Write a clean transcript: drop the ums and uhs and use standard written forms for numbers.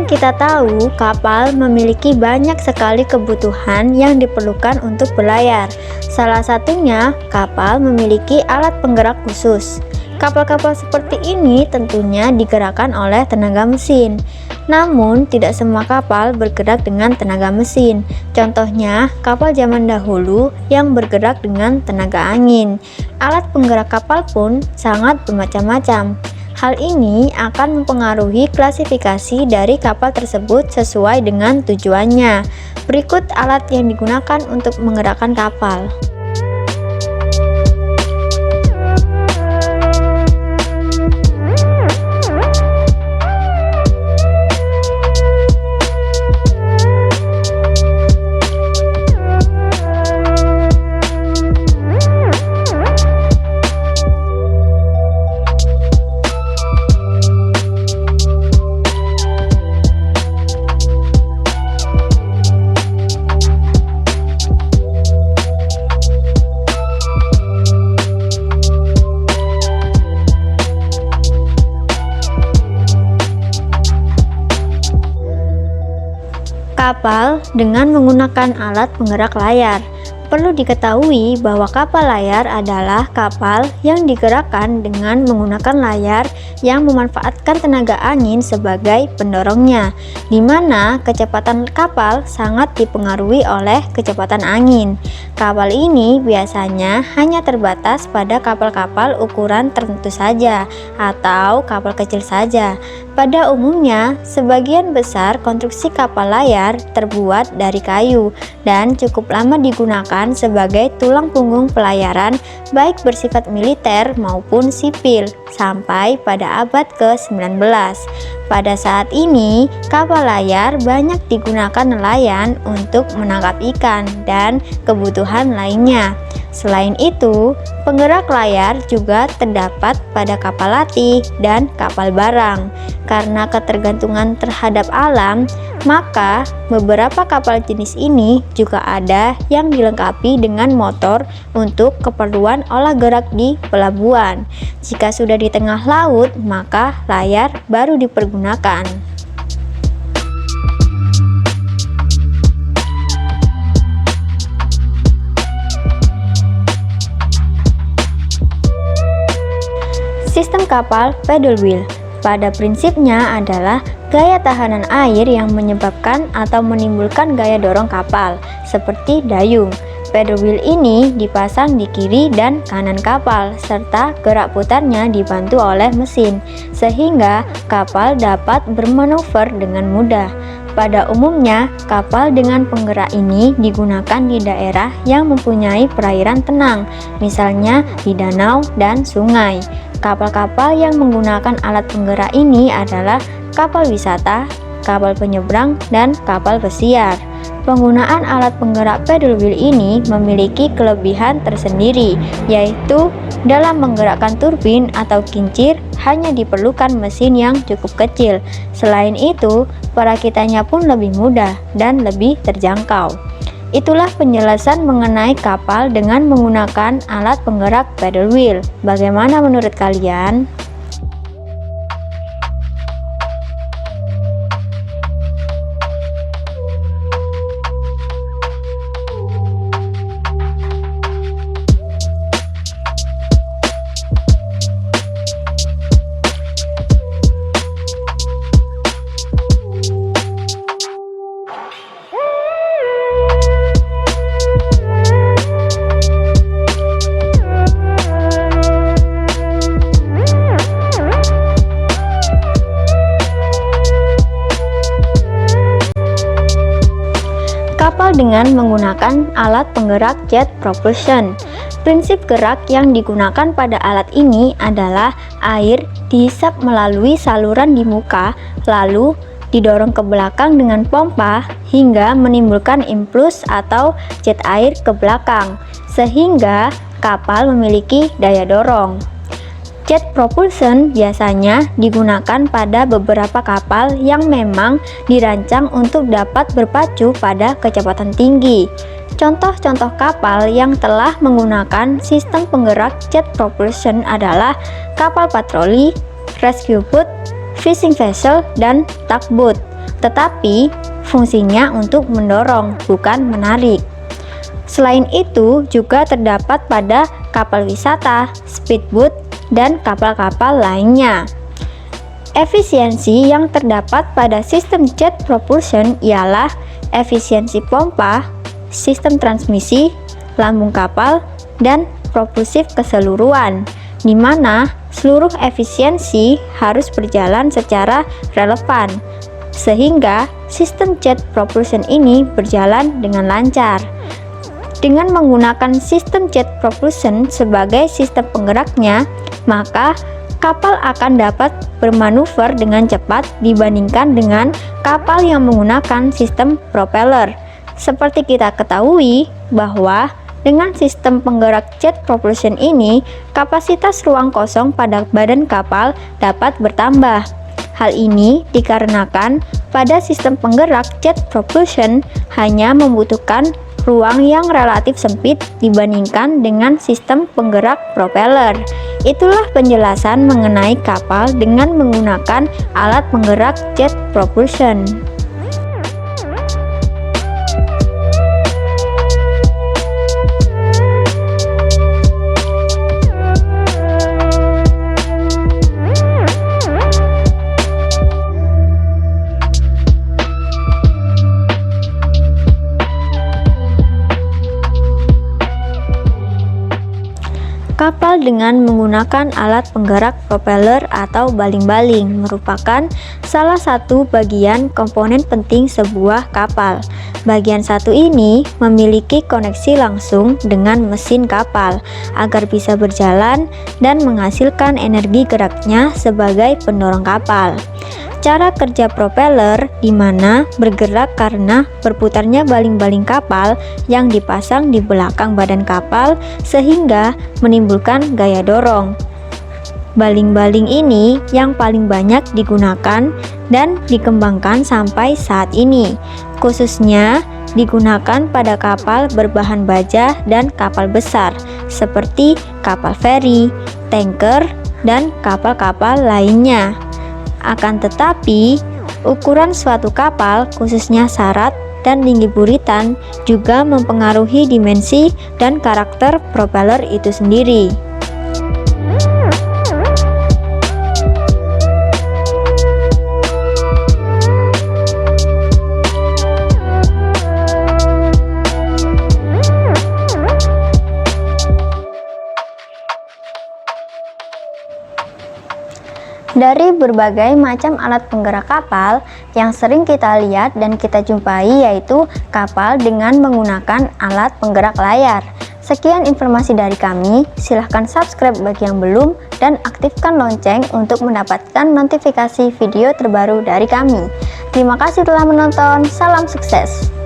kita tahu, kapal memiliki banyak sekali kebutuhan yang diperlukan untuk berlayar. Salah satunya, kapal memiliki alat penggerak khusus. Kapal-kapal seperti ini tentunya digerakkan oleh tenaga mesin. Namun, tidak semua kapal bergerak dengan tenaga mesin. Contohnya, kapal zaman dahulu yang bergerak dengan tenaga angin. Alat penggerak kapal pun sangat bermacam-macam. Hal ini akan mempengaruhi klasifikasi dari kapal tersebut sesuai dengan tujuannya. Berikut alat yang digunakan untuk menggerakkan kapal. Kapal dengan menggunakan alat penggerak layar. Perlu diketahui bahwa kapal layar adalah kapal yang digerakkan dengan menggunakan layar yang memanfaatkan tenaga angin sebagai pendorongnya, di mana kecepatan kapal sangat dipengaruhi oleh kecepatan angin. Kapal ini biasanya hanya terbatas pada kapal-kapal ukuran tertentu saja atau kapal kecil saja. Pada umumnya, sebagian besar konstruksi kapal layar terbuat dari kayu dan cukup lama digunakan sebagai tulang punggung pelayaran baik bersifat militer maupun sipil sampai pada abad ke-19. Pada saat ini, kapal layar banyak digunakan nelayan untuk menangkap ikan dan kebutuhan lainnya. Selain itu, penggerak layar juga terdapat pada kapal latih dan kapal barang. Karena ketergantungan terhadap alam, maka beberapa kapal jenis ini juga ada yang dilengkapi dengan motor untuk keperluan olah gerak di pelabuhan. Jika sudah di tengah laut, maka layar baru dipergunakan. Sistem kapal paddle wheel pada prinsipnya adalah gaya tahanan air yang menyebabkan atau menimbulkan gaya dorong kapal, seperti dayung. Paddle wheel ini dipasang di kiri dan kanan kapal, serta gerak putarnya dibantu oleh mesin, sehingga kapal dapat bermanuver dengan mudah. Pada umumnya, kapal dengan penggerak ini digunakan di daerah yang mempunyai perairan tenang, misalnya di danau dan sungai. Kapal-kapal yang menggunakan alat penggerak ini adalah kapal wisata, kapal penyeberang, dan kapal pesiar. Penggunaan alat penggerak paddle wheel ini memiliki kelebihan tersendiri, yaitu dalam menggerakkan turbin atau kincir hanya diperlukan mesin yang cukup kecil. Selain itu, perakitannya pun lebih mudah dan lebih terjangkau. Itulah penjelasan mengenai kapal dengan menggunakan alat penggerak paddle wheel. Bagaimana menurut kalian? Kapal dengan menggunakan alat penggerak jet propulsion. Prinsip gerak yang digunakan pada alat ini adalah air dihisap melalui saluran di muka, lalu didorong ke belakang dengan pompa hingga menimbulkan impuls atau jet air ke belakang, sehingga kapal memiliki daya dorong. Jet propulsion biasanya digunakan pada beberapa kapal yang memang dirancang untuk dapat berpacu pada kecepatan tinggi. Contoh-contoh kapal yang telah menggunakan sistem penggerak jet propulsion adalah kapal patroli, rescue boat, fishing vessel, dan tugboat. tetapi fungsinya untuk mendorong, bukan menarik. Selain itu, juga terdapat pada kapal wisata, speedboat, dan kapal-kapal lainnya. Efisiensi yang terdapat pada sistem jet propulsion ialah efisiensi pompa, sistem transmisi, lambung kapal, dan propulsif keseluruhan, di mana seluruh efisiensi harus berjalan secara relevan, sehingga sistem jet propulsion ini berjalan dengan lancar. Dengan menggunakan sistem jet propulsion sebagai sistem penggeraknya, maka kapal akan dapat bermanuver dengan cepat dibandingkan dengan kapal yang menggunakan sistem propeller. Seperti kita ketahui bahwa dengan sistem penggerak jet propulsion ini, kapasitas ruang kosong pada badan kapal dapat bertambah. Hal ini dikarenakan pada sistem penggerak jet propulsion hanya membutuhkan ruang yang relatif sempit dibandingkan dengan sistem penggerak propeller. Itulah penjelasan mengenai kapal dengan menggunakan alat penggerak jet propulsion. Kapal dengan menggunakan alat penggerak propeller atau baling-baling merupakan salah satu bagian komponen penting sebuah kapal. Bagian satu ini memiliki koneksi langsung dengan mesin kapal agar bisa berjalan dan menghasilkan energi geraknya sebagai pendorong kapal. Cara kerja propeller di mana bergerak karena berputarnya baling-baling kapal yang dipasang di belakang badan kapal sehingga menimbulkan gaya dorong. Baling-baling ini yang paling banyak digunakan dan dikembangkan sampai saat ini, khususnya digunakan pada kapal berbahan baja dan kapal besar seperti kapal feri, tanker, dan kapal-kapal lainnya. Akan tetapi, ukuran suatu kapal, khususnya syarat dan tinggi buritan, juga mempengaruhi dimensi dan karakter propeller itu sendiri. Dari berbagai macam alat penggerak kapal yang sering kita lihat dan kita jumpai yaitu kapal dengan menggunakan alat penggerak layar. Sekian informasi dari kami, silahkan subscribe bagi yang belum dan aktifkan lonceng untuk mendapatkan notifikasi video terbaru dari kami. Terima kasih telah menonton, salam sukses!